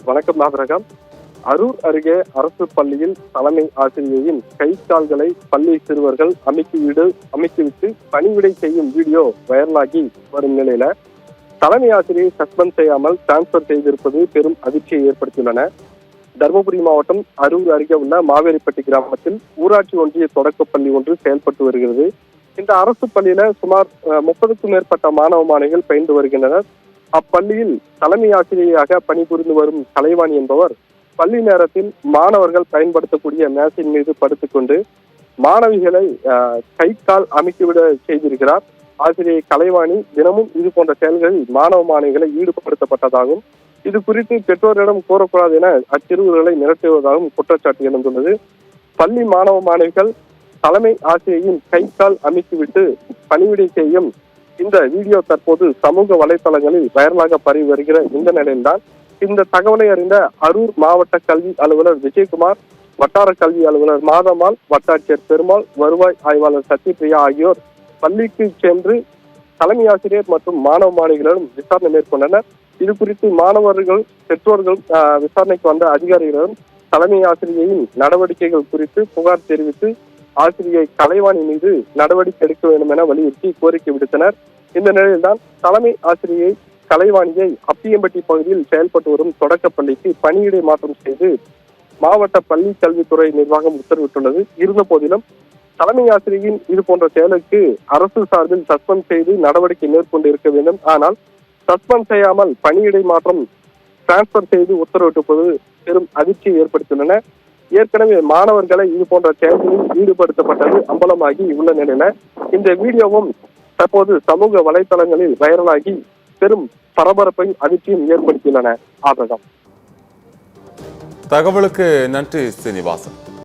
வணக்கம் நாகரகம். அரூர் அருகே அரசு பள்ளியில் தலைமை ஆசிரியையின் கை கால்களை பள்ளி சிறுவர்கள் அமைக்கிவிட்டு பணிவிடை செய்யும் வீடியோ வைரலாகி வரும் நிலையில தலைமை ஆசிரியை சஸ்பெண்ட் செய்யாமல் டிரான்ஸ்பர் செய்திருப்பது பெரும் அதிர்ச்சியை ஏற்படுத்தியுள்ளன. தருமபுரி மாவட்டம் அரூர் அருகே உள்ள மாவேலிப்பட்டி கிராமத்தில் ஊராட்சி ஒன்றிய தொடக்கப்பள்ளி ஒன்று செயல்பட்டு வருகிறது. இந்த அரசு பள்ளியில சுமார் 30க்கும் மேற்பட்ட மாணவ மாணவிகள் பயின்று வருகின்றனர். அப்பள்ளியில் தலைமை ஆசிரியையாக பணிபுரிந்து வரும் கலைவாணி என்பவர் பள்ளி நேரத்தில் மாணவர்கள் பயன்படுத்தக்கூடிய மேசையின் மீது படுத்துக்கொண்டு மாணவிகளை கை கால் அமைக்கிவிட செய்திருக்கிறார். ஆசிரியை கலைவாணி தினமும் இது போன்ற செயல்களில் மாணவ மாணவிகளை ஈடுபடுத்தப்பட்டதாகவும் இது குறித்து பெற்றோரிடம் கூறக்கூடாது என அச்சிறுவர்களை மிரட்டுவதாகவும் குற்றச்சாட்டு எழுந்துள்ளது. பள்ளி மாணவ மாணவிகள் தலைமை ஆசிரியையின் கை கால் அமைக்கிவிட்டு பணிவிடை செய்யும் இந்த வீடியோ தற்போது சமூக வலைதளங்களில் வைரலாக பரவி வருகிற இந்த நிலையில்தான் இந்த தகவலை அறிந்த அரூர் மாவட்ட கல்வி அலுவலர் விஜயகுமார், வட்டார கல்வி அலுவலர் மாதம்மாள், வட்டாட்சியர் பெருமாள், வருவாய் ஆய்வாளர் சத்யபிரியா ஆகியோர் பள்ளிக்கு சென்று தலைமை ஆசிரியர் மற்றும் மாணவ மாணவிகளிடம் விசாரணை மேற்கொண்டனர். இது குறித்து மாணவர்கள் பெற்றோர்கள் விசாரணைக்கு வந்த அதிகாரிகளிடம் தலைமை ஆசிரியையின் நடவடிக்கைகள் குறித்து புகார் தெரிவித்து ஆசிரியை கலைவாணி மீது நடவடிக்கை எடுக்க வேண்டும் என வலியுறுத்தி கோரிக்கை விடுத்தனர். இந்த நிலையில்தான் தலைமை ஆசிரியை கலைவாணியை அப்பியம்பட்டி பகுதியில் செயல்பட்டு வரும் தொடக்கப்பள்ளிக்கு பணியிடை மாற்றம் செய்து மாவட்ட பள்ளி கல்வித்துறை நிர்வாகம் உத்தரவிட்டுள்ளது. இருந்த போதிலும் தலைமை ஆசிரியையின் இது போன்ற செயலுக்கு அரசு சார்பில் சஸ்பெண்ட் செய்து நடவடிக்கை மேற்கொண்டு இருக்க வேண்டும். ஆனால் சஸ்பெண்ட் செய்யாமல் பணியிடை மாற்றம் டிரான்ஸ்பர் செய்து உத்தரவிட்டிருப்பது பெரும் அதிர்ச்சியை ஏற்படுத்தியுள்ளன. ஏற்கனவே மாணவர்களை இது போன்ற செயல்களில் ஈடுபடுத்தப்பட்டது அம்பலமாகி உள்ள நிலையில இந்த வீடியோவும் தற்போது சமூக வலைதளங்களில் வைரலாகி பெரும் பரபரப்பையும் அதிர்ச்சியும் ஏற்படுத்தியுள்ளன. ஆதகம். தகவலுக்கு நன்றி சீனிவாசன்.